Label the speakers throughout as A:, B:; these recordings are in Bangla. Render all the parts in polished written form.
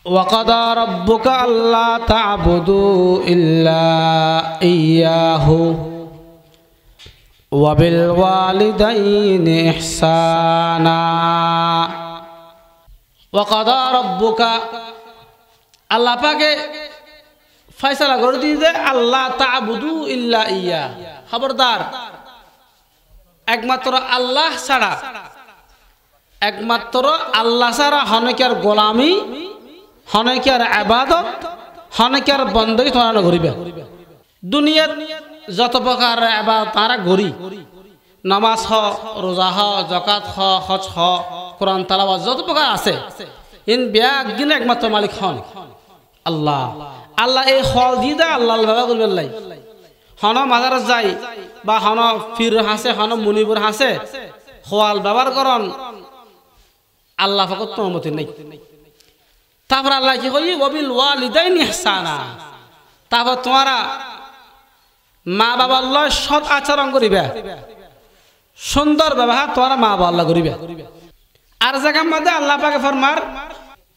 A: وقضى ربك ألا تعبدوا إلا إياه وبالوالدين إحسانا وقضى ربك আল্লাহ পাকে ফয়সালা করে দিয়েছে আল্লাহ তা'বুদু ইল্লা ইয়া খবরদার একমাত্র আল্লাহ ছাড়া হনেকার গোলামি হনেকার ইবাদত হনেকার বندگی তোমরা করিবে দুনিয়াত যত প্রকার ইবাদত তারা করি নামাজ হ রোজা হ যাকাত হ হজ হ কোরআন তেলাওয়াত যত প্রকার আছে ইন বিয়াগিন একমাত্র মালিক হন আল্লাহ আল্লাহ এই হল দিয়ে দেয় আল্লাহ বাবা করবেন লাই হন মাজারে যাই বা হন ফির হাসে হন মুনিবুর হাসে হওয়াল ব্যবহার করন আল্লাহ ফকত অনুমতি নেই তারপর আল্লাহ কি কই ওয়াবিল ওয়ালিদাইনি ইহসানা তারপর তোমরা মা বাবার লয় সৎ আচরণ করিবে সুন্দর ব্যবহার তোমরা মা বাবার লয় করিবে আর জায়গার মধ্যে আল্লাহ পাকে ফরমার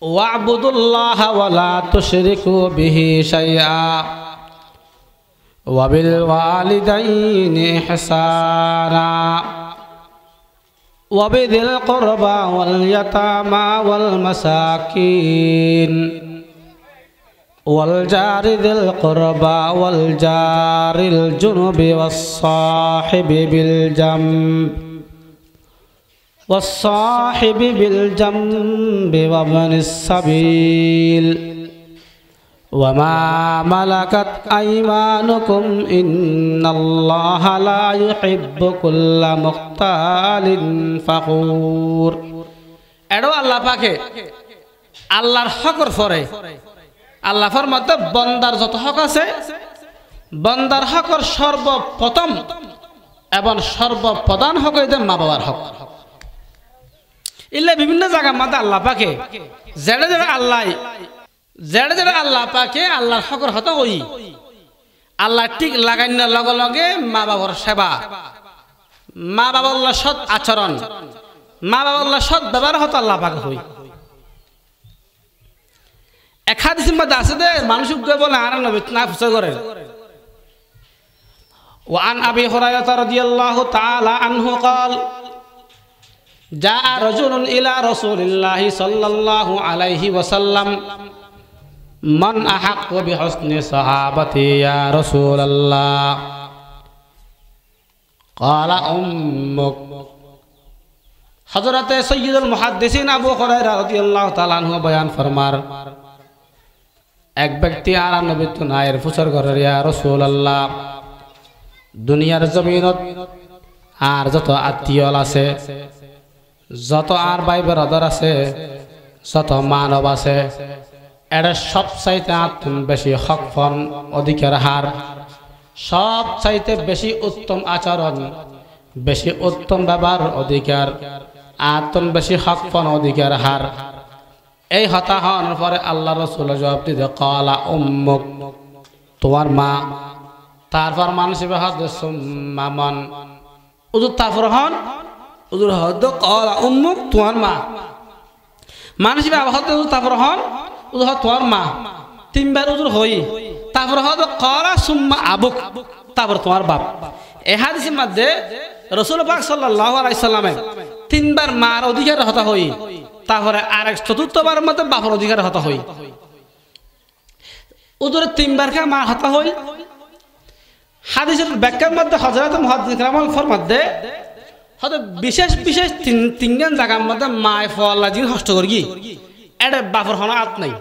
A: ওয়াবুদুল্লাহ ওয়ালা তুশরিকু বিহি শাইআ ওয়াবিল ওয়ালিদাইনি ইহসানা ওয়াবিদিল কুরবা ওয়াল ইয়াতামা ওয়াল মাসাকিন ওয়াল জারি দিল কুরবা ওয়াল জারিল জুনুবি ওয়াস সাহিবি বিল والصاحب بالجنب وابن السبيل وما ملكت أيمانكم إن الله لا يحب كل مختال فخور এডো আল্লাহ পাকে আল্লাহর হকর ফরে আল্লাহ ফরমাতে বান্দার যত হক আছে বান্দার হকর সর্বপ্রথম এবং সর্বপ্রধান হক হইতে মা বাবার হক ইল্লা বিভিন্ন জায়গা মধ্যে আল্লাহ পাকে জেড়ে জেড়ে আল্লাহ পাকে আল্লাহর হকর হতো ওই আল্লাহ ঠিক লাগাইনা লগে লগে মা বাবার সেবা মা বাবার সৎ আচরণ মা বাবার সৎ ব্যবহার হতো আল্লাহ পাকে হই এক হাদিসের মধ্যে আছে দে মানুষ বলে আর নবী না ফুসা করে ওয়ান আবি হুরায়রা রাদিয়াল্লাহু তাআলা আনহু قال جاء رجل إلى رسول الله صلى الله عليه وسلم من أحق بحسن صحابتي يا رسول الله قال أمك حضرت سيد المحدثين أبو هريرة رضي الله تعالى عنه بيان فرمار এক ব্যক্তি আর নবী তো নায়ের ফুসর করে ইয়া রাসূলুল্লাহ দুনিয়ার জমিনত আর যত আত্মীয় আছে যত আর ভাই ব্রাদার আছে যত মানব আছে এরা সব চাইতে বেশি হকফন অধিকার হার সব চাইতে বেশি উত্তম আচরণ বেশি উত্তম ব্যবহার অধিকার আত্ম বেশি হকফন অধিকার হার এই হতা হওয়ার পরে আল্লাহ রাসূল জবাব দিতে ক্বালা উম্মুক তোমার মা তারপর মানুষ মামান উদুর তারপর হন উদুর হদ ক্বালা উম্মুক তোমার মা মানুষ তারপর হন উদুর তোমার মা তিনবার উদুর হই তারপর হদ ক্বালা সুম্মা আবুক তারপর তোমার বাপ এই হাদিসের মধ্যে রাসূল পাক সাল্লাল্লাহু আলাইহি সাল্লামে তিনবার মার অধিকার হতা হই তারপরে আরেক চতুর্থবার মধ্যে বাপের অধিকার হতা হই উদুরে তিনবার কা মা হতা হই হাদিসের ব্যাখ্যার মধ্যে হযরত মুহাদ্দিস কালাম ফরমাতে হয়তো বিশেষ বিশেষ তিনজন জায়গার মধ্যে মায় ফল্লা জিন হস্ত করি এটা বাপের হনাত নাই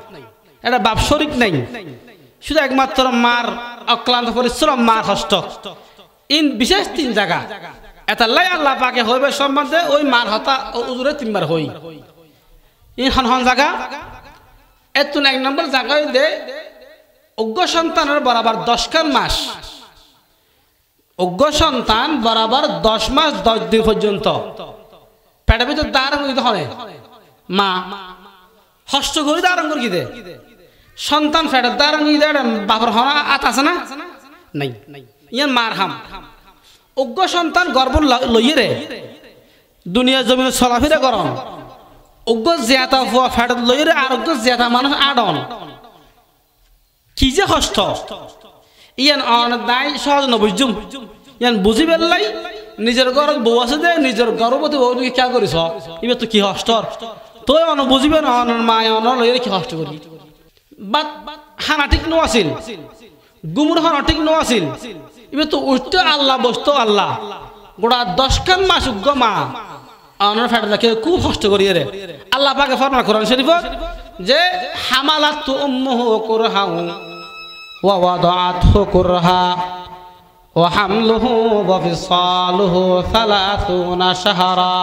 A: এটা বাপ শরিক নাই শুধু একমাত্র মার অক্লান্ত পরিশ্রম মার হস্ত ইন বিশেষ তিন জায়গা এতাল্লাই আল্লাহ পাকে হইবে সম্বন্ধে ওই মার হতা উজুরে তিনবার হই ইন হন জায়গা এতুন এক নম্বর জায়গায় দে অজ্ঞ সন্তানের বরাবর 10 মাস অজ্ঞ সন্তান বরাবর 10 মাস 10 দিন পর্যন্ত পেটের ভিতর ধারণ করতে হয় মা হস্ত করে ধারণ করে কি দে সন্তান পেটের ধারণ কি দে বাপর হনা আত আছে না নাই ইয়ার মার হাম অজ্ঞ সন্তান গর্ভ লইয়ে রে দুনিয়া জমিনে চলাফেরা করন অজ্ঞ জেতা ফুয়া ফেরত লইরে আর অজ্ঞ জেতা মানুষ আডন কি যে কষ্ট ইয়ান অন দাই সহজ নবুজুম ইয়ান বুঝি বেললাই নিজের ঘর বউ আছে দে নিজের গর্ভবতী বউ কি কে করিস ইবে তো কি কষ্টর তুই অন বুঝিবে না অন মায় অন লইরে কি কষ্ট করি বাট হানা ঠিক নো আছিল গুমুর হানা ঠিক নো আছিল ইবে তো উঠতে আল্লাহ বসতো আল্লাহ গোটা 10 খান মাস উগ্গ মা অনর ফেটে দেখে খুব কষ্ট করি রে আল্লাহ পাকে ফরমান কোরআন শরীফত যে হামালাতু উম্মুহু কুরহাউ ওয়া ওয়াদাআতহু কুরহা ওয়া হামলুহু ওয়া ফিসালুহু 30 শাহরা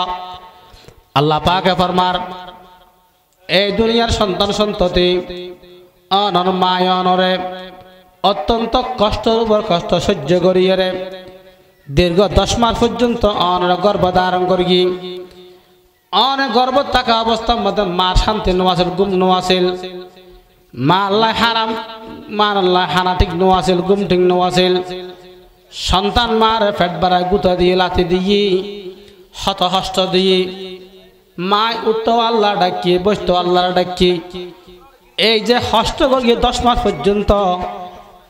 A: আল্লাহ পাকে ফরমার এই দুনিয়ার সন্তান সন্ততি অনর মায় অনরে অত্যন্ত কষ্টের উপর কষ্ট সহ্য করিয়ে রে দীর্ঘ 10 মাস পর্যন্ত অনর গর্ভ ধারণ করি অনেক গর্ভ থাকা অবস্থার মধ্যে মা শান্তি নোয়াছিল গুম নোয়াছিল মা আল্লাহ হারাম মা আল্লাহ হানা ঠিক নোয়াছিল গুম ঠিক নোয়াছিল সন্তান মার পেট বাড়ায় গুতা দিয়ে লাথি দিয়ে হত হষ্ট দিয়ে মায় উঠতো আল্লাহ ডাকি বসতো আল্লাহ ডাকি এই যে হষ্ট করিয়ে 10 মাস পর্যন্ত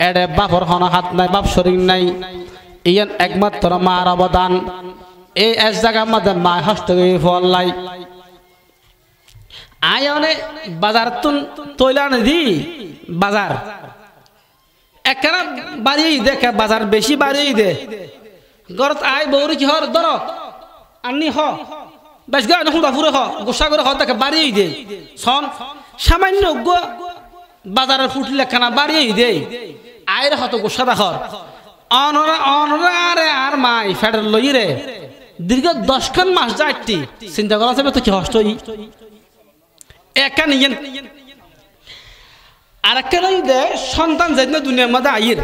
A: এডে বাপর হন হাত নাই বাপ শরীর নাই ইয়ান একমাত্র মার অবদান এই এক জায়গার মধ্যে মা হষ্ট করে ফলাই আয়নে বাজার তুন তৈলা দি বাজার একখানা বাড়িয়ে দেখে বাজার বেশি বাড়িয়ে দে গরত আয় বৌরি কি হর ধর আনি হ বেশ গা হুদা ফুরে হ গোসা করে হ দেখে বাড়িয়ে দে সন সামান্য বাজারের ফুটলে একখানা বাড়িয়ে দে আয়ের হত গোসা দেখর অনরা অনরা আরে আর মাই ফেডার লই রে দীর্ঘ 10 খান মাস যাইতি চিন্তা করা যাবে তো কি কষ্ট হই একান ইয়েন আর একখান দে সন্তান যেদিন দুনিয়ার মধ্যে আইর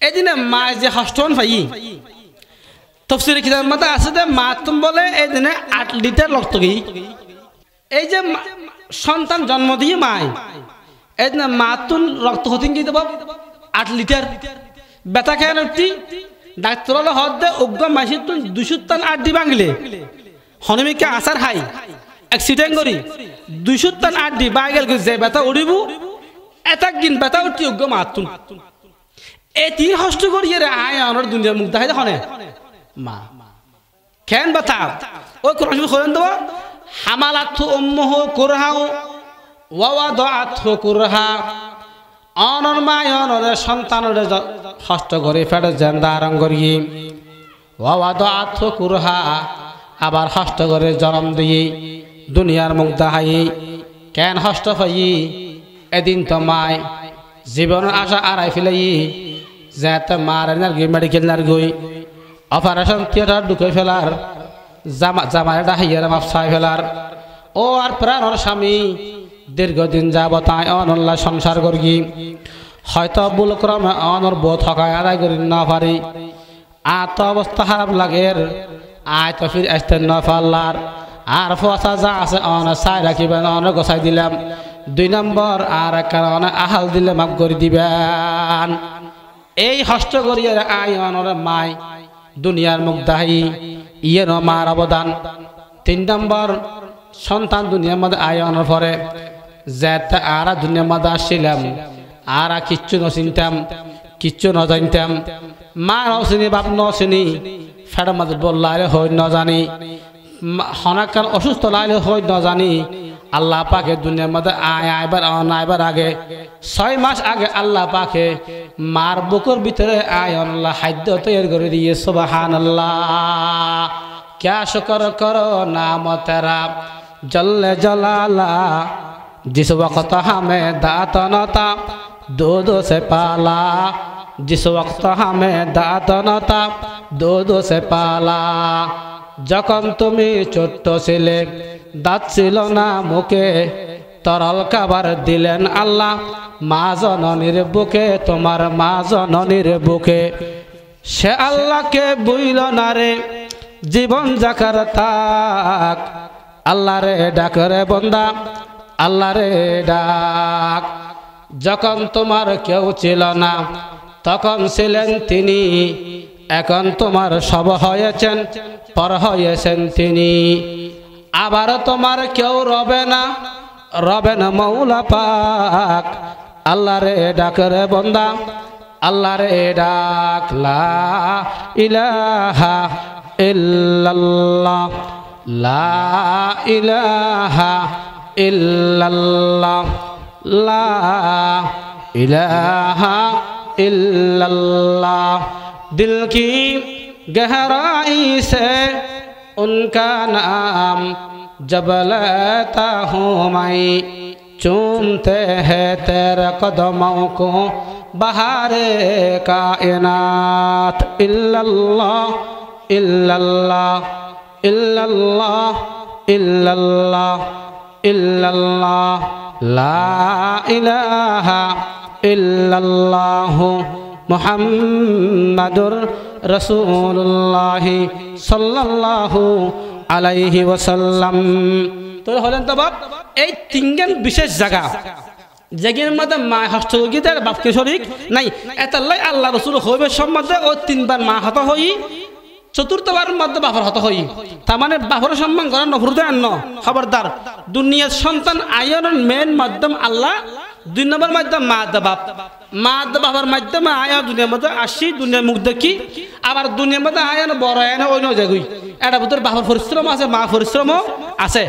A: এদিনে মা যে হষ্টন পাই তফসিরে কিতাবের মধ্যে আছে যে মা তুম বলে এদিনে 8 লিটার রক্ত গই এই যে সন্তান জন্ম দিয়ে মাই এদিনে মা তুন রক্ত হতিন কি দেব 8 লিটার বেতা খেয়ে উঠি ডাক্তার হলে হদ দে অজ্ঞ মাসি তুন 200 টান আড্ডি ভাঙলে হনমিকে আসার হাই অ্যাক্সিডেন্ট করি 200 টান আড্ডি বাইগেল যে বেতা উড়িবু এতাক দিন বেতা উঠি অজ্ঞ মাতুন এ তিন হষ্ট করিয়ে রে আয় আমার দুনিয়ার মুখ দেখাই দেখনে মা কেন বেতা ওই কোরআন শরীফ খোলেন দেব হামালাতহু উম্মুহু কুরহাউ ওয়া ওয়াদাআতহু কুরহা অনর মায় অনরে সন্তানের হষ্ট করে ফেটে জেন্দারং করি ওয়া ওয়াদাআতহু কুরহা আবার হষ্ট করে জন্ম দিয়ে দুনিয়ার মুখ দেখাই কেন হষ্ট পাই এদিন তো মায় জীবনের আশা আড়াই ফেলাই যেতে মার নার্গি মেডিকেল নার্গই অপারেশন থিয়েটার ঢুকে ফেলার জামায় ডাহিয়ার মাপসাই ফেলার ও আর প্রাণর স্বামী দীর্ঘদিন যাব তাই অনল্লা সংসার করি হয়তো ভুলক্রমে অনর বউ থকায় আদায় করি না পারি আর তো অবস্থা খারাপ লাগে আয় তো ফির আসতে না পারলার আর ফসা যা আছে অনেক চাই রাখিবেন অনেক গোছাই দিলাম 2 নম্বর আর কারণে আহাল দিলে মাফ করে দিবেন এই হষ্ট করিয়ে আয় অনরে মাই দুনিয়ার মুখ দাহি ইয়ের মার অবদান 3 নম্বর সন্তান দুনিয়ার মধ্যে আয় অনর পরে যেতে আর দুনিয়ার মধ্যে আসছিলাম আর কিচ্ছু ন চিনতাম কিচ্ছু ন জানতাম মা নচিনি বাপ নচিনি ফেটার মধ্যে বললারে হই ন জানি হনাকান অসুস্থ লাইলে হই ন জানি আল্লাহ পাকে দুনিয়ার মধ্যে আয়বার আইবার আগে 6 মাস আগে আল্লাহ পাকে মার বুকুর ভিতরে আয় আল্লাহ খাদ্য তৈরি করে দিয়ে সুবহানাল্লাহ क्या शुक्र करो नाम तेरा जल्ले जलाला जिस वक्त हमें दात न था दूध से पाला जिस वक्त हमें दात न था दूध से पाला যখন তুমি ছোট্ট ছিলে দাঁত ছিল না মুখে তরল খাবার দিলেন আল্লাহ মা জননীর বুকে তোমার মা জননীর বুকে সে আল্লাহকে বুইল না রে জীবন জাকার তাক আল্লাহ রে ডাক রে বন্দা আল্লাহ রে ডাক যখন তোমার কেউ ছিল না তখন ছিলেন তিনি এখন তোমার সব হয়েছেন পর হয়েছেন তিনি আবারও তোমার কেউ রবে না মৌলা পাক। আল্লাহ রে ডাক রে বন্দা, আল্লাহ রে ডাক। লা ইলাহা ইল্লাল্লাহ, লা ইলাহা ইল্লাল্লাহ, লা ইলাহা इल्लल्लाह। दिल की गहराई से उनका नाम जब लेता हूँ मैं, चूमते हैं तेरे कदमों को बहारे कायनात। इल्लल्लाह इल्लल्लाह इल्लल्लाह इल्लल्लाह इल्लल्लाह, ला इलाहा इल्लल्लाहु मुहम्मदुर रसूलुल्लाह सल्लल्लाहु আলাইহি ওয়াসাল্লাম। তো হলেন তো বাপ এই তিনজন বিশেষ জায়গা যেগুলোর মধ্যে মা হস্তগীতার বাপকে শরীক নাই। এতাল্লাই আল্লাহ রসুল হইবে সম্বন্ধে ও তিনবার মা হত হই, চতুর্থবার মধ্যে বাপর হত হই। তার মানে বাপর সম্মান করার নফরুদে আন্ন খবরদার। দুনিয়ার সন্তান আয়নের মেন মাধ্যম আল্লাহ, দুই নম্বর মাধ্যম মা দা বাপ। মা দা বাবার মাধ্যমে আয়া দুনিয়ার মধ্যে আসি, দুনিয়ার মুখ দেখি। আবার দুনিয়ার মধ্যে আয়ান বড় আয়ন অন্য জায়গায় এটা ভিতরে বাবার পরিশ্রম আছে, মা পরিশ্রমও আছে।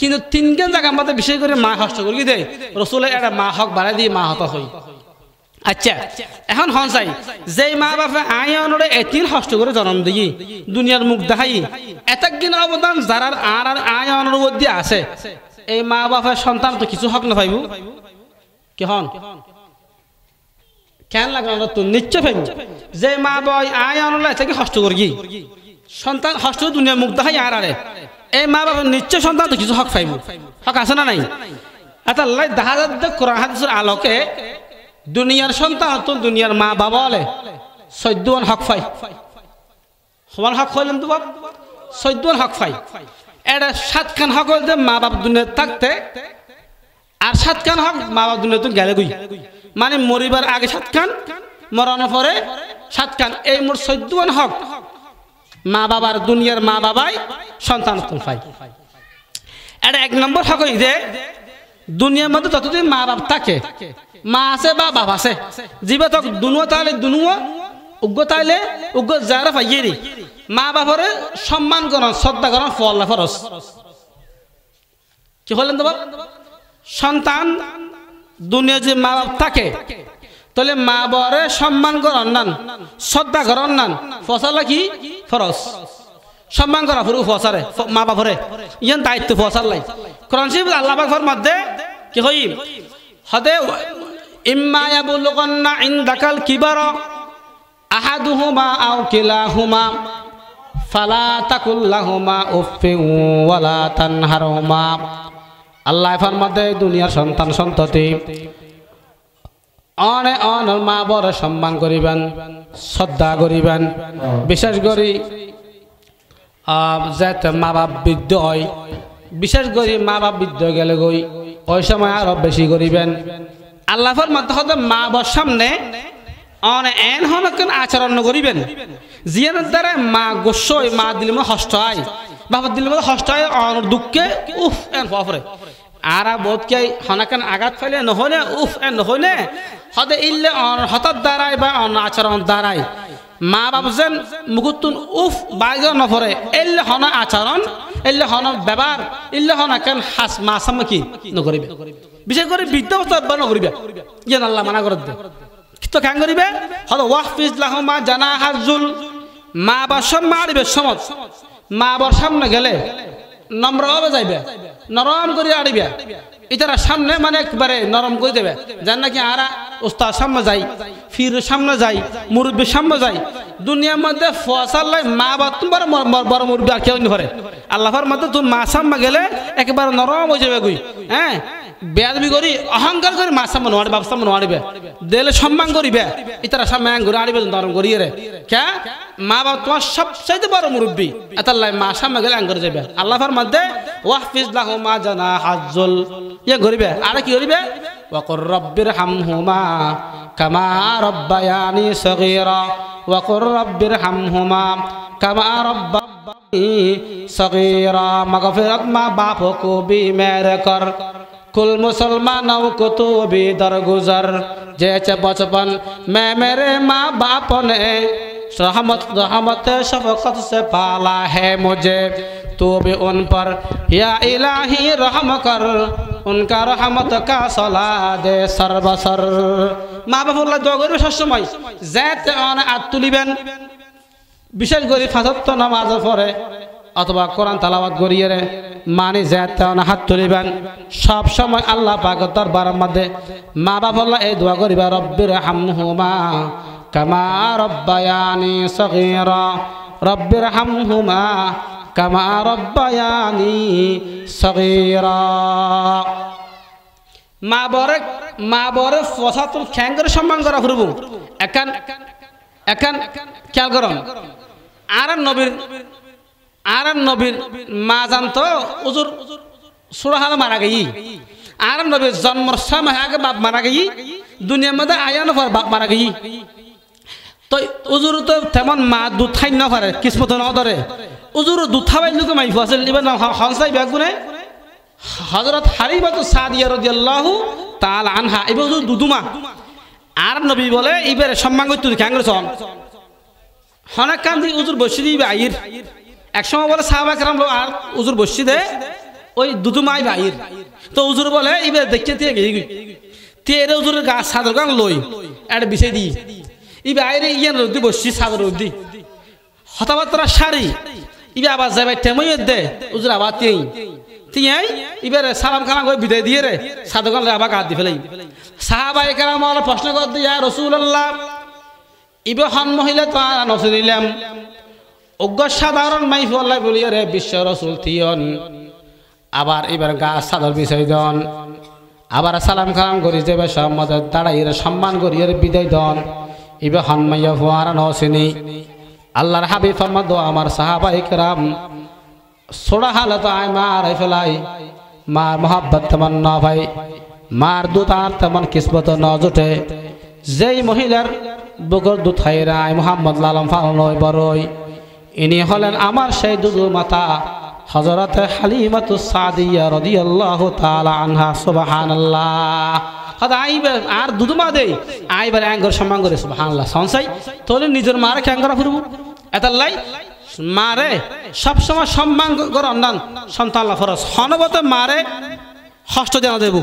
A: কিন্তু তিনজন জায়গার মধ্যে বিশেষ করে মা হস্ত করি দেয় রসুলের একটা মা হক বাড়াই দিয়ে মা হত হই। আচ্ছা এখন হন চাই যে মা বাপে আয়নরে এতিন হস্ত করে জন্ম দিই, দুনিয়ার মুখ দেখাই, এতকিন অবদান যারা আর আয়নের মধ্যে আছে, এই মা বাপের সন্তান তো কিছু হক না পাইব। কি হন কেন লাগলো তো নিশ্চয় পাইব যে মা বাবা আয়নলে থেকে হস্ত করি সন্তান হস্ত দুনিয়ার মুখ দেখাই আর আরে, এই মা বাবার নিশ্চয় সন্তান তো কিছু হক পাইব। হক আছে না নাই? আচ্ছা আল্লাহ দেখা যাচ্ছে কোরআন হাদিসের আলোকে দুনিয়ার সন্তান তো দুনিয়ার মা বাবা বলে 14 হক পাই। সমান হক হইলেন তো বাপ 14 হক পাই। এটা 7 খান হক হইলে মা বাপ দুনিয়ার থাকতে, আর 7 খান হক মা বাপ দুনিয়া তো গেলে গুই, মানে মরিবার আগে 7 খান, মরণের পরে 7 খান। এই মোট 14 হক মা বাবার, দুনিয়ার মা বাবাই সন্তান পাই। এটা 1 নম্বর হক হই যে দুনিয়ার মধ্যে যতদিন মা বাপ থাকে, মা আছে বা বাপ আছে, জীবে তক দুনুয়া তাইলে দুনুয়া, উগ্র তাইলে উগ্র যারা পাইয়েরি মা বাপরে সম্মান করন, শ্রদ্ধা করন, ফল ফরস। কি বললেন তো বাপ? সন্তান দুনিয়া যে মা বাপ থাকে তাহলে মা বাবারে সম্মান করন নান, শ্রদ্ধা করন নান, ফসলা কি ফরস। সম্মান করা ফুরু ফসারে মা বাপরে ইয়ান দায়িত্ব ফসার লাই। কোরআন শরীফ আল্লাহ পাক ফরমাতে কি হই হদে ইম্মা ইয়াবুলুগান্না ইনদাকাল কিবারা আহাদুহুমা আও কিলাহুমা ফালা তাকুল লাহুমা উফফিন ওয়ালা তানহারহুমা। আল্লাহ ফরমাতে দুনিয়ার সন্তান সন্ততি অনে অন মা বড় সম্মান করিবেন, শ্রদ্ধা করিবেন। বিশেষ করে যাতে মা বাপ বৃদ্ধ হয়, বিশেষ করে মা বাপ বৃদ্ধ গেলে গই ওই সময় আরো বেশি করিবেন। আল্লাহর মধ্যে হয়তো মা বাবার সামনে এন হন আচরণ করিবেন জিয়ানের দ্বারা মা গোস্বই, মা দিল হষ্ট হয়, বাবার দিল হষ্ট হয়, অন দুঃখে উফ এন ফরে আর বোধকে হনাকান আঘাত ফেলে নহলে উফ এন নহলে হদে ইল্লে অন হঠাৎ দাঁড়ায় বা অন আচরণ দাঁড়ায় মা বাপ যেন মুকুতুন উফ বাইগ নফরে এলে হন আচরণ, এলে হন ব্যবহার, ইল্লে হনাকান হাস মা সামনে কি নকরিবে। বিশেষ করে বৃদ্ধ অবস্থা নকরিবে, যেন আল্লাহ মানা করে দে। তো কেন করিবে হদ ওয়াহফিজ লাহুমা জানাহাজুল, মা বা সম্মান আনিবে সমত। মা বাবার সামনে গেলে নম্র হবে যাইবে, নরম করে আড়িবে, এটারা সামনে মানে একবারে নরম করে দেবে। যার নাকি আরা ওস্তাদ সামনে যাই, ফির সামনে যাই, মুরব্বীর সামনে যাই। দুনিয়ার মধ্যে ফসাল্লাই মা বা তোমার বড় মুরব্বী আর কেউ করে আল্লাহর মধ্যে তুমি মা সামনে গেলে একেবারে নরম হয়ে যাবে গুই। হ্যাঁ বেয়াদবি করি অহংকার করে মা সামনে নোয়াড়ে, বাপ সামনে নোয়াড়িবে, দিলে সম্মান করিবে, এটারা সামনে ঘুরে আড়িবে নরম করিয়ে রে। কে মা বাবা তোমার সবচাইতে বড় মুরব্বী, এতাল্লাই মা সামনে গেলে আঙ্গরে যাবে। আল্লাহর মধ্যে ওয়াহফিজ লাহুমা জানাহাজুল ইয়ে করিবে। আর কি করিবে ওয়াকুর রব্বির হামহুমা কামা রব্বায়ানি সগীরা, ওয়াকুর রব্বির হামহুমা कमा रब्बानी सगीरा मगफिरत माँ बापों को भी मेरे कर कुल मुसलमानों को तो भी दरगुजर जैसे बचपन मैं मेरे माँ बाप ने रहमत शफकत से पाला है मुझे तो भी उन पर या इलाही रहम कर उनका रहमत का सला दे सर्वसर মা বাবা দোয়া করবে সবসময় যাতে হাত তুলিবেন বিশেষ করে ফাজত নামাজের পরে অথবা কোরআন তেলাওয়াত করিয়ে মানে যাতে হাত তুলিবেন সব সময় আল্লাহ পাকের দরবারের মধ্যে মা বাবা এই দোয়া করিবা রব্বির হামহুমা কামা রব্বায়ানি সগীরা রব্বির হামহুমা কামা রব্বায়ানি সগীরা মা বরে ফসাতুল খ্যাঙ্গের সম্মান করা ফুরব একান খেয়াল করুন আর নবীর মা জানতো উজুর সুরাহাল মারা গেই আর নবীর জন্মর 6 মাস আগে বাপ মারা গেই দুনিয়ার মধ্যে আয়ানো পর বাপ মারা গেই তো উজুর তো তেমন মা দুধ খাই না পারে কিসমত না ধরে উজুর দুধ খাওয়াই লোকে মাইফু আছে এবার হনসাই ব্যাগুনে হযরত হালিমাতু সাদিয়া রাদিয়াল্লাহু তাআলা আনহা এবার দুদুমা আর নবী বলে এবার সম্মান করতে খ্যাঙ্গর চন হনা কান্দি উজুর বসি দিবে আইর এক সময় বলে সাহাবা کرام লোক আর উজুর বসি দে ওই দুদুমাই বাইর তো উজুর বলে এবার দেখতে দিয়ে গই তেরে উজুর গা সাদর গান লই এড বিছে দি ই বাইরে ইয়ান রদি বসি সাদর রদি হতাবাতরা শাড়ি ইবে আবার যাবে তেমই দে উজুর আবার তিয়াই এবারে সালাম কালাম করে বিদায় দিয়ে রে সাদগান আবার কাঁদ দি ফেলাই সাহাবায়ে কেরাম ওরা প্রশ্ন করতে ইয়া রাসূলুল্লাহ ইবে হন মহিলা তো আর নসিলাম অজ্ঞ সাধারণ মাইফু আল্লাহ বলিয়া রে বিশ্ব রাসূল তিয়ন আবার এবার গা সাদর বিছাই দন আবার সালাম কালাম করি যাবে সম্মত দাঁড়াই রে সম্মান করিয়ে বিদায় দন ইবে হন মাইয়া ফুয়ারা নসিনি আল্লাহর হাবিব ফরমাদ আমার সাহাবায়ে কেরাম सोड़ा हालत आए मार फैलाई मार मोहब्बत तमन न भाई मार दूतार तमन किस्मत न जुटे जेई महिलार बुकर दुथाइरा मोहम्मद लालम फालनय बरय इनी हलेन आमार सेई दुदु माता हजरत हालिमातु सादिया रादियाल्लाहु ताआला आनहा सुबहानाल्लाह हदा आइबे आर दुदुमा देई आइबार आंगर सम्मान करे सुबहानाल्लाह संसाई तोले निजेर मारे क्यांगरा फिरबो एतालाई मारे सब समय सम्मान कर अन्नान सन्तान फरज हनबत मारे हस्त देना देव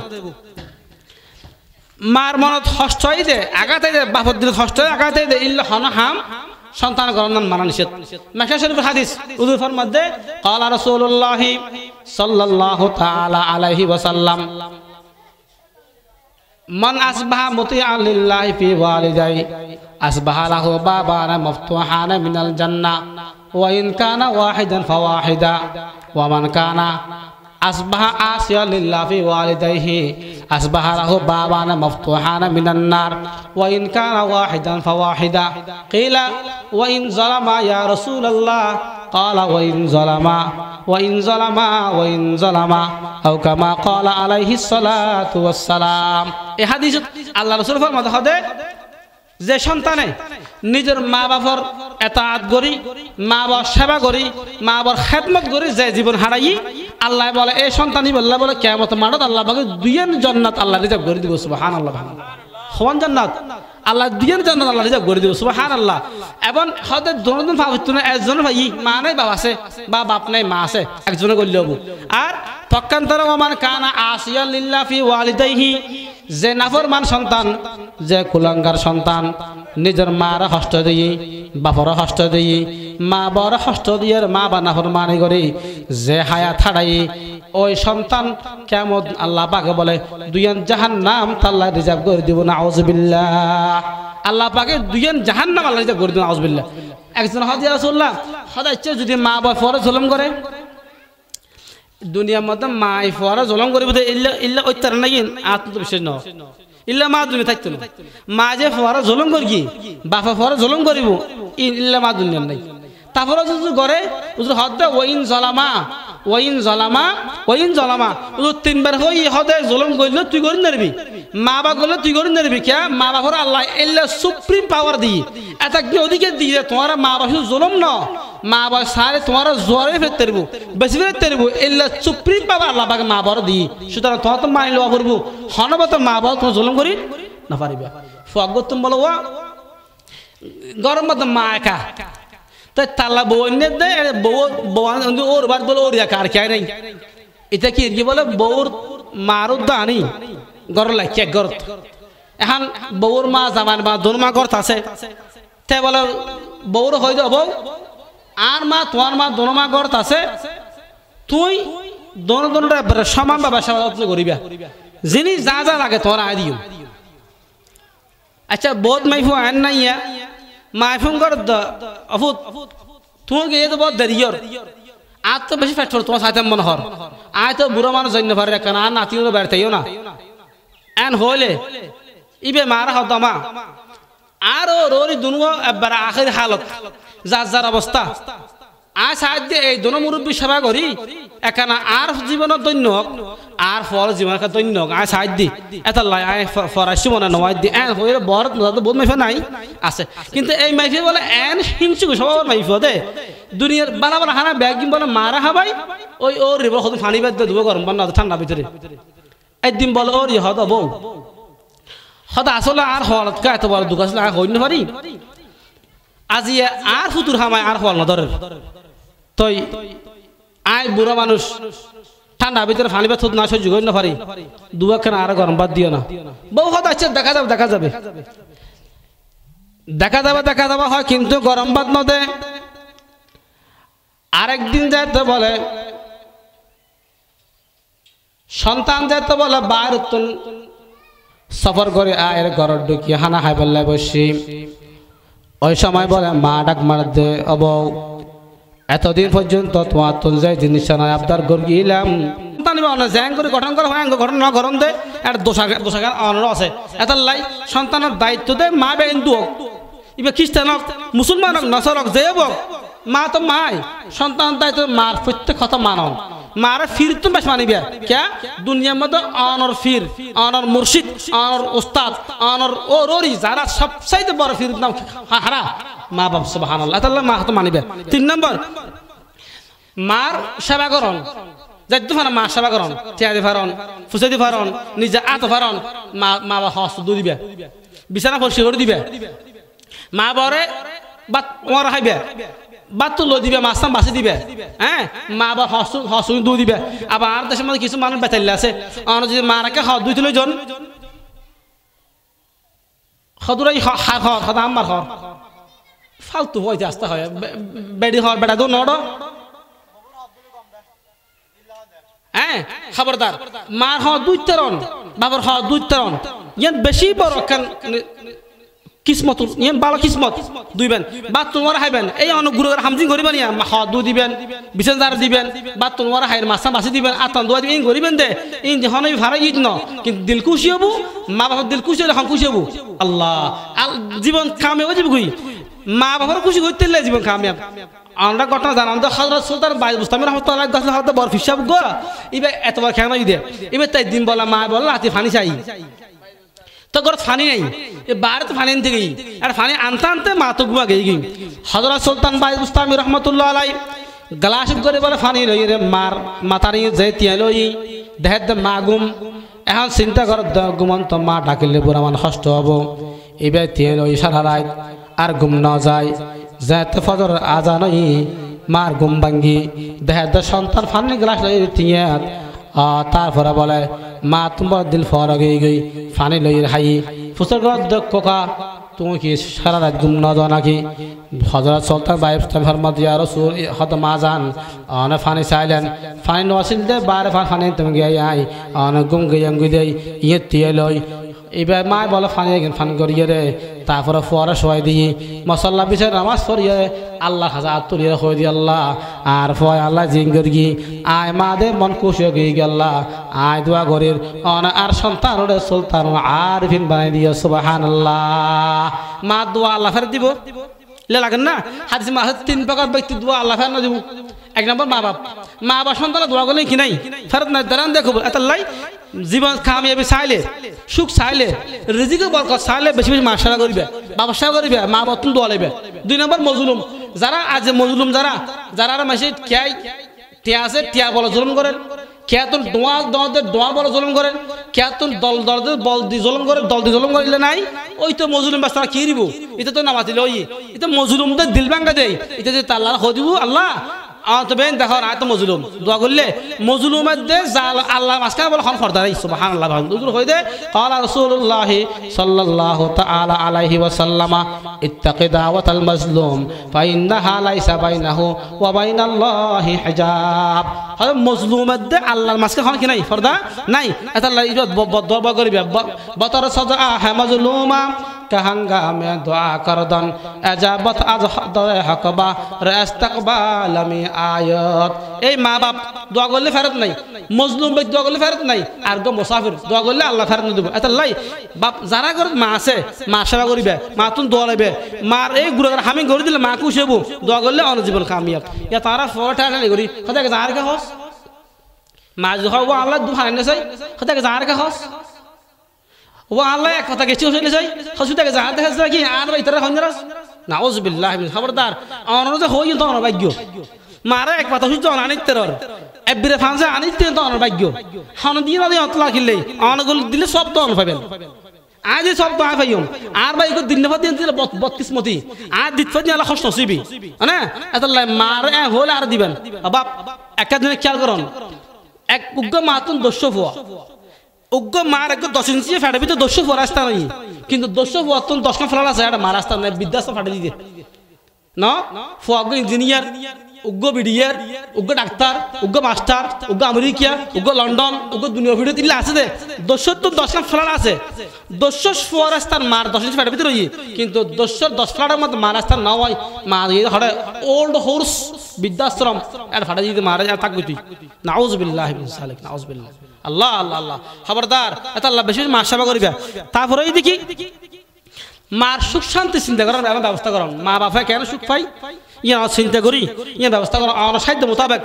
A: मार मन हस्त दे आगाते दे बापत दिल हस्त आगाते दे इल्ला हन हाम सन्तान कर अन्नान माना निषेध मक्का शरीफ हादिस उदुर फरमाते قال رسول الله صلى الله تعالى عليه وسلم من أصبح مطيعا لله في والديه أصبح له بابان مفتوحان من الجنة وإن كان واحدا فواحدا ومن كان أصبح عاصيا لله في والديه أصبح له بابان مفتوحان من النار وإن كان واحدا فواحدا قيل وإن ظلم يا رسول الله قال وإن ظلم أو كما قال عليه الصلاة والسلام এই হাদিস আল্লাহ রাসূল ফরমাতে যে সন্তানে নিজের মা বাবার এতাআত করি মা বাবার সেবা করি মা বাবার খেদমত করি যে জীবন হারাই আল্লাহ বলে এই সন্তানই বললা বলে কিয়ামত মাঠত আল্লাহ পাকে দুইয়ের জান্নাত আল্লাহ রিজার্ভ করে দিব সুবহানাল্লাহ হওয়ান জান্নাত আল্লাহ দুইয়ের জান্নাত আল্লাহ রিজার্ভ করে দিব সুবহানাল্লাহ এবং হতে দুজন পাবিত্র না একজন ভাই মা নাই বাবা আছে বা বাপ নাই মা আছে একজনে কইলে হবো আর পক্ষান্তর ওমান কানা আসিয়া লিল্লাহ ফি ওয়ালিদাইহি যে নাফরমান সন্তান যে কুলাঙ্গার সন্তান নিজের মার হস্ত দিয়ে বাপর হস্ত দিয়ে মা বড় হস্ত দিয়ে মা বা নাফরমানি করে যে হায়া থাড়াই ওই সন্তান কেমন আল্লাহ পাকে বলে দুইয়ান জাহান্নাম আল্লাহ রিজার্ভ করে দিব নাউজুবিল্লাহ আল্লাহ পাকে দুইয়ান জাহান্নাম আল্লাহ রিজার্ভ করে দিব নাউজুবিল্লাহ একজন হাজি রাসূলুল্লাহ হদাইছে যদি মা বা ফরে জুলুম করে দুনিয়ার মধ্যে মাই ফরে জুলুম করে বলে ইল্লা ইল্লা ওইতার নাই আত্মবিশ্বাস ন ইল্লা মা দুনিয়া থাকতো না মা যে ফরে জুলুম করি বাপা ফরে জুলুম করিব ইল্লা মা দুনিয়া নাই তারপরে যদি করে হদে ওয়াইন জলামা তিনবার হই হদে জুলুম করলে তুই করি নারবি মা বা করলে তুই করি নারবি কে মা বাপর আল্লাহ এল্লা সুপ্রিম পাওয়ার দি এটা কি ওদিকে দিয়ে তোমার মা বাপ জুলুম ন মা বাবা সারে তোমার জোরে ফেরতে দেবো বেশি ফেরতে দেবো এল্লা সুপ্রিম পাবা আল্লাহ পাকে মা বাবার দিই সুতরাং তোমার তো মানি লওয়া করবো হনবত মা বাবা তোমার জুলুম করি না পারিবা ফগ তুমি বলো গরম মতো মা একা তাই তাল্লা বউ দেয় বউ বউ ওর বাদ বলে ওর একা আর কে নাই এটা কি বলে বউর মারও দানি গড় লাগে গড় এখন বউর মা জামার মা দোর মা গড় আছে তে বলে বউর হয়ে যাব আর মা তোমার মা দোনো মা গড় আছে তুই দোনো দোনোটা সমান বা ব্যবসা করিবা যিনি যা যা লাগে তোমার আয় দিও আচ্ছা বহুত মাইফু আইন নাই মাইফুন গড় অফুত তুমি গিয়ে তো বহুত দেরিয়র আর তো বেশি ফ্যাক্টর তোমার সাথে মনে হর আয় তো বুড়ো মানুষ জন্য পারে কেন আর নাতিও বেড়াতেও না এন হইলে ইবে মারা হতো মা আর ওরি দুনো একবার আখের হালত যার যার অবস্থা আয় সাহায্য দিয়ে এই দুনো মুরব্বী সেবা করি এখানে আর জীবনের দৈন্য হোক আর ফল জীবনের দৈন্য হোক আয় সাহায্য দি এত লাই আয় ফরাসি মনে নয় দি এন হইলে বড় বহুত মাইফা নাই আছে কিন্তু এই মাইফে বলে এন হিংসুক সবার মাইফা দে দুনিয়ার বালা বালা হানা ব্যাগ বলে মারা হাবাই ওই ওর রিবর হতো ফানি বাদ দিয়ে দেবো গরম বান্না ঠান্ডা ভিতরে একদিন বলে ওর ইয়ে হতো বউ হয়তো আসলে আর হলত কা এত বড় দুঃখ আসলে আর হইতে পারি আজি আর ফুতুর হামায় আর হল না ধরে তই আয় বুড়ো মানুষ ঠান্ডা ভিতরে ফানি বা থুত না সহ্য করি না পারি দুয়াখানা আর গরম বাদ দিও না বউ হয়তো আছে দেখা যাবে দেখা যাবে দেখা যাবে হয় কিন্তু গরম বাদ নদে আরেকদিন যাইতে বলে সন্তান যাইতে বলে বাইর উত্তন সফর করে আয়ের ঘর ঢুকিয়ে হানা খাই পেলে বসি ওই সময় বলে মা ডাক মার দে অব এতদিন পর্যন্ত তোমার তুল যাই জিনিস নয় আবদার গিলাম জ্যাং করে গঠন করা হয় গঠন না গরম দে আর দোষাগার অনর আছে এত লাই সন্তানের দায়িত্ব দে মা বে হিন্দু হোক এবার খ্রিস্টান হোক মুসলমান হোক নসর হোক যে হোক মা তো মাই সন্তানের দায়িত্ব মার প্রত্যেক কথা মানন মারা ফির তুমি বেশ মানিবে কে দুনিয়ার মধ্যে অনর ফির অনর মুর্শিদ অনর উস্তাদ অনর ও রোরি যারা সবচাইতে বড় ফির নাম হারা মা বাপ সুবহানাল্লাহ তাআলা মা তো মানিবে 3 নম্বর মার সেবা করন যাইতে পারেন মা সেবা করন তিয়াদি ফারন ফুসাদি ফারন নিজে আত ফারন মা মা বাবা হস্ত দু দিবে বিছানা পরিষ্কার করে দিবে মা বরে বাত ওর খাইবে বাত তো লো দিবে মাছ বাঁচি দিবে হ্যাঁ মা বা হসু দু দিবে আবার আর দেশের মধ্যে কিছু মানুষ বেতাইলে আছে অন্য যদি মা রাখে হ দুই তুলে জন সদুরাই সদা আমার হর ফালতু হইতে আসতে হয় বেড়ি হর বেড়া দো নড় হ্যাঁ খবরদার মার হ দুই তেরন বাবার হ দুই তেরন ইয়ান বেশি বড় কিসমত ইয়ান ভালো কিসমত দুইবেন বা তোমার হাইবেন এই অনুগ্রহ হামজিং করিবেন ইয়া হ দু দিবেন বিশেষদার দিবেন বা তোমার হাইর মাছা বাঁচি দিবেন আতান দোয়া দিবেন করিবেন দে ইন যখন ভাড়া ইট ন কিন্তু দিল খুশি হবো মা বাবার দিল খুশি হলে হম খুশি হবো আল্লাহ জীবন কামে হয়ে যাবে মা বাবার খুশি করতে জীবন কামিয়াব আমরা ঘটনা জানাম তো হযরত সুলতান বাইজ বুস্তামি রাহমাতুল্লাহ গাছ হযরত বড় ফিসাব গো ইবে এতবার খেলা দে ইবে তাই দিন বলা মা বল রাতে পানি চাই তো ঘর পানি নাই এ বারে তো পানি আনতে গই আর পানি আনতে আনতে মা তো ঘুমা গই হযরত সুলতান বাইজ বুস্তামি রাহমাতুল্লাহ আলাইহি গ্লাস করে বলে পানি লই রে মার মাতারি যে তিয়া লই দেহ মা গুম এখন চিন্তা কর ঘুমন্ত মা ডাকিলে বুড়া মান কষ্ট হবো এবার তিয়া লই সারা রাত আর ঘুম না যায় যাতে ফজর আজান হই মার ঘুম ভাঙ্গি দেহ সন্তান পানি গ্লাস লই তিয়া তারপরে বলে মা তোমার দিল ফরা গই গই পানি লই হাই ফুসর কোকা তুমি কি সারা রাত ঘুম না যাও নাকি হযরত সুলতান বাইব ফরমাত ইয়া রাসূল হদ মা জান অনে পানি চাইলেন পানি নসিল দে বারে পানি তুমি গই আই অনে ঘুম গই আঙ্গি দেই ইয়ে তিয়া লই এবার মা বলে পানি ফানি করিয়ে রে তারপরে ফোয়ারা শোয়াই দিয়ে মশল্লা পিছিয়ে নামাজ পড়িয়ে আল্লাহ হাজার তুলিয়ে হয়ে দিয়ে আল্লাহ আর ফয় আল্লাহ জিং করি আয় মা দে মন খুশি হয়ে গেল্লা আয় দোয়া করির আর সন্তান ওরে সুলতান আর ফিন বানাই দিয়ে সুবহানাল্লাহ মা দোয়া আল্লাহ ফেরত দিব লাগেন না হাদিস মা 3 প্রকার ব্যক্তি দোয়া আল্লাহ ফেরত দিব এক নম্বর মা বাপ সন্তান দোয়া করলে কি নাই ফেরত নাই দাঁড়ান দেখো এতাল্লাই জীবন কামিয়াবি চাইলে সুখ চাইলে রিজিকে বরকত চাইলে বেশি বেশি মা সেবা করিবে বাবা সেবা করিবে মা বাবা তুমি দোয়া লাইবে 2 নম্বর মজলুম যারা আজ মজলুম যারা যারা মাসে টিয়া আছে টিয়া বলে জুলুম করেন, কেতন দোয়া দদের দোয়া বলে জুলুম করেন, কেতন দল দলদের বল দি জুলুম করেন, দল দি জুলুম করিলে নাই ওই তো মজলুম বাস্তারা কি দিব, এটা তো নামাজ দিলে ওই এটা মজলুমদের দিল ভাঙ্গা দেয়, এটা যে আল্লাহ খদিব আল্লাহ তবে দেখো না তো মজলুম দোয়া করলে মজলুমের দে জাল আল্লাহ মাসখানে বলে খন ফরদা রে সুবহানাল্লাহ হুজুর হই দে ক্বালা রাসূলুল্লাহ সাল্লাল্লাহু তাআলা আলাইহি ওয়াসাল্লাম ইত্তাকি দাওয়াতাল মাজলুম ফাইন্নাহা লাইসা বাইনাহু ওয়া বাইনাল্লাহি হিজাব। হয় মজলুমের দে আল্লাহর মাসখানে খন কি নাই ফরদা নাই, এটা আল্লাহ ইবাদ দরবার করিবে বতর সাজা হা মাজলুমা কাহাঙ্গা মে দোয়া করদন আজাবত আজ দরে হকবা রাস্তাকবাল আমি আয়াত। এই মা বাপ দোয়া করলে ফেরত নাই, মজলুম ব্যক্তি দোয়া করলে ফেরত নাই, আর গো মুসাফির দোয়া করলে আল্লাহ ফেরত দেব। এটা লাই বাপ যারা করে মা আছে মা সেবা করিবে, মা তুন দোয়া লইবে, মার এই গুড়ার হামি করে দিলে মা খুশিবো দোয়া করলে অনজীবন কামিয়াব। ইয়া তারা ফটা ঠালি করি খোদাকে যার কা হস মা যখন ও আল্লাহ দু হানে চাই খোদাকে যার কা হস ও আল্লাহ এক কথা গেছি হইলে যাই হসুদাকে যার দেখা যায় কি আর ইতারা হঞ্জারাস নাউজুবিল্লাহ খবরদার অনরজে হই তো অনভাগ্য মারা এক কথা সুজ অনানিতের এবিরে ফানসে আনিতে তো অনভাগ্য হন দিয়ে না অতলা খিলে অনগুল দিলে সব তো অন পাবেন আজ সব তো আইম আর ভাই দিন দিন দিলে বদকিসমতি আর দিতফাদি আল্লাহ খস নসিবি না এতলাই মার হল আর দিবেন বাপ একটা দিনে খেয়াল করুন এক উগ্র মাতুন দস্য ফুয়া উগ্র মার এক 10 ইঞ্চি ফেটে ভিতরে দস্য ফুয়া রাস্তা নাই, কিন্তু দস্য ফুয়া তুন 10 খান ফেলা আছে এটা মার রাস্তা নাই, বিদ্যাসা ফাটে দিতে না ফুয়া ইঞ্জিনিয়ার উগ্র বিডিয়ার উগ্র ডাক্তার উগ্র মাস্টার উগ্র আমেরিকা উগ্র লন্ডন উগ্র দুনিয়া ভিডিও দিলে আছে দে 10 তো 10 খান ফেলা আছে 10 ফুয়া রাস্তার মার 10 ইঞ্চি ফেটে ভিতরে কিন্তু 10 ফ্লাটের মধ্যে মার রাস্তা না হয় মা হড়ে ওল্ড হোর্স বৃদ্ধাশ্রম আর ফাটে দিতে মারা যা থাকবি তুই নাউজুবিল্লাহ মিন সালিক নাউজুবিল্লাহ আল্লাহ আল্লাহ আল্লাহ খবরদার এটা আল্লাহ বেশি মা সেবা করিবে। তারপরে এই দেখি মার সুখ শান্তি চিন্তা করার ব্যবস্থা করুন, মা বাপে কেন সুখ পাই ইয়া চিন্তা করি ইয়া ব্যবস্থা করো আমার সাধ্য মোতাবেক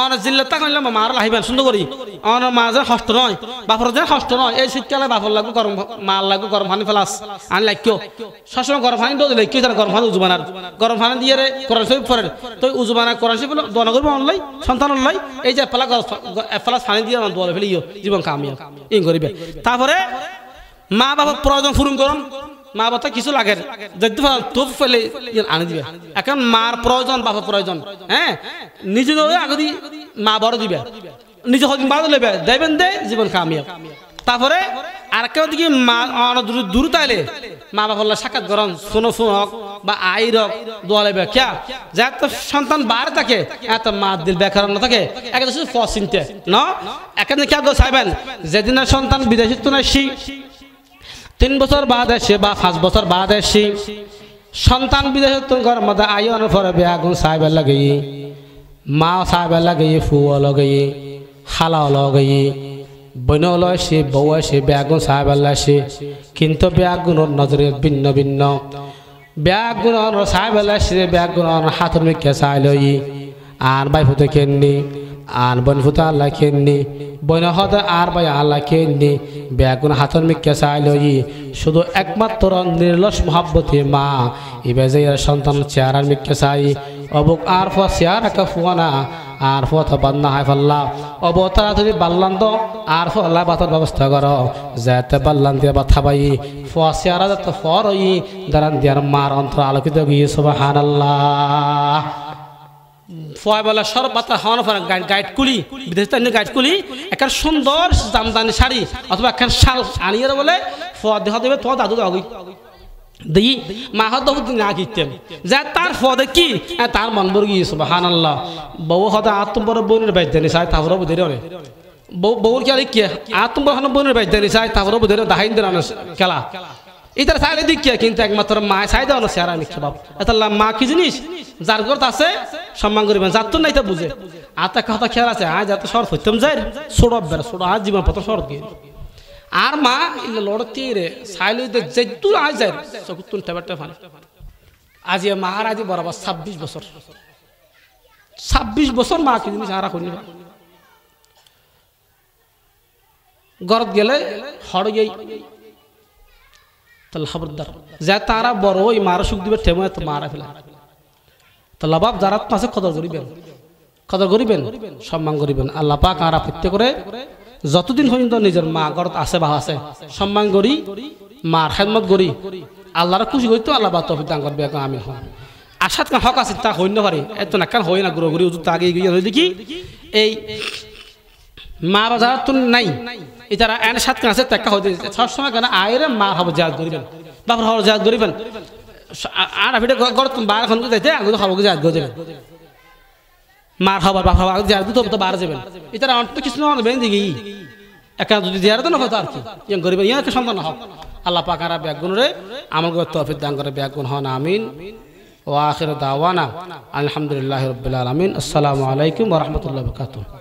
A: অন জিল্লা তাকাইলে মার লাহিবেন সুন্দর করি অন মা যে হষ্ট নয় বাপর যে হষ্ট নয় এই শীতকালে বাপর লাগু গরম মার লাগু গরম পানি ফেলাস আন লাগ্য সবসময় গরম পানি দোলে কি জানা গরম পানি উজুবানার গরম পানি দিয়ে রে কোরআন শরীফ পড়ে তো উজুবানা কোরআন শরীফ দোয়া করবো অনলাই সন্তান অনলাই এই যে ফেলাস পানি দিয়ে দোয়া ফেলিও জীবন কামিয়াব ই করিবে। তারপরে মা বাবার প্রয়োজন পূরণ করুন, মা বাবা কিছু লাগে যদি তোপ ফেলে আনি দিবে এখন মার প্রয়োজন বাবার প্রয়োজন হ্যাঁ নিজে আগে দি মা বড় দিবে নিজে হদিন বাদ লেবে দেবেন দে জীবন কামিয়াব। তারপরে আর কেউ দিকে মা দূর তাইলে মা বাবার সাক্ষাৎ করুন শোনো হোক বা আইর হোক দোয়া লেবে ক্যা যাতে সন্তান বার থাকে এত মা দিল বেকার না থাকে একটা শুধু চিনতে ন এখানে কে চাইবেন যেদিন সন্তান বিদেশি তো আসি 3 বছর বাদ আসে বা 5 বছর বাদ আসি সন্তান বিদেশে তো ঘর মধ্যে আইনের পরে বেগুন সাহেবের লাগে মা সাহেবের লাগে ফুয়া লাগে খালা লাগে বইন আসে বউ আসে বেগুন সাহেবের আসে কিন্তু বেগুনের নজরে ভিন্ন ভিন্ন বেগুনের সাহেবের আসে বেগুনের হাতের মিকে চাই লই আর বাই ফুতে কেননি আর বন ফুতে আল্লাহ কেননি বইন হতে আর ভাই আল্লাহ কেননি বেগুন হাতের মিকে চাই লই শুধু একমাত্র নির্লস মহাব্বতী মা ইবেজে সন্তান চেহারার মিকে চাই অবুক আর ফুয়া চেহারা কা ফুয়ানা আর ফুয়া তো বান্না হয় ফাল্লা অব তারা যদি বাল্লান তো আর ফুয়া বাতার ব্যবস্থা করো যাতে বাল্লান দিয়ে বাথা পাই ফুয়া চেহারা যাতে ফর হই দাঁড়ান দিয়ার মার অন্তর আলোকিত গিয়ে সুবহানাল্লাহ। ফুয়া বলা সর বাতা হওয়ানো গাইড কুলি বিদেশ গাইড কুলি একটা সুন্দর জামদানি শাড়ি অথবা একটা শাল আনিয়ে বলে ফুয়া দেখা দেবে তোমার দাদু দাগুই দেখি মা হত না কিনতেন যা তার ফদে কি তার মন বর গিয়ে সুবহানাল্লাহ। বউ হতে আত্মবর বোনের বাইদানি চাই তারপরে বুঝে রে বউর কি আর কি আত্মবর বোনের বাইদানি চাই তারপরে বুঝে দাহাইন দেন খেলা এটার চাইলে দিক কিন্তু একমাত্র মা চাই দেওয়া না চেহারা মিথ্যা বাপ এটা মা কি জিনিস যার ঘর আছে সম্মান করবেন যার তো নাই তা বুঝে আর তা কথা খেয়াল আছে আজ এত শর্ট হইতাম যাই ছোড়ব বেড়া ছোড় আজ জীবন পত্র শর্ট গিয়ে আর মা ইলে লড়তে রে সাইল যেদূর আজ যায় চকুতুন টেবারটা ফান আজ মা আর আজ বরাবর 26 বছর 26 বছর মা কি জিনিস আর করি গরত গেলে হড় গই তাহলে খবরদার যা তারা বড় ওই মারা সুখ দিবে টেমো এত মারা ফেলা তো লাবাব যারা আছে কদর করিবেন সম্মান করিবেন আল্লাহ পাক আর আপত্তি করে যতদিন পর্যন্ত নিজের মা ঘরত আছে বা আছে সম্মান করি মার খেদমত করি আল্লাহর খুশি হইতো আল্লাহ বা তৌফিক দান করবে এখন আমিন হন আশাত কান হক আছে তা হইন পারে এত না কান হই না গুরু গুরি উজু তাগে গিয়ে হই দেখি এই মা বাজার তো নাই এটারা এন সাত কান আছে টাকা হইতে সব সময় কেন আয়ের মা হবে জাত করিবেন বাবার হওয়ার জাত করিবেন আর ভিডিও গড় বার খন যাইতে আগে তো খাবো জাত করে যাবেন মার হবার বাপ হবার জাত তো বার যাবেন এটারা অন্ত কিছু না বেন দিগি একা যদি জিয়ারত না হতো আর কি ইয়া করিবেন ইয়া কে সন্তান হোক আল্লাহ পাক আর ব্যাগুন রে আমাকে তৌফিক দান করে ব্যাগুন হন আমিন ওয়া আখির দাওয়ানা আলহামদুলিল্লাহি রাব্বিল আলামিন আসসালামু আলাইকুম ওয়া রাহমাতুল্লাহি ওয়া বারাকাতুহু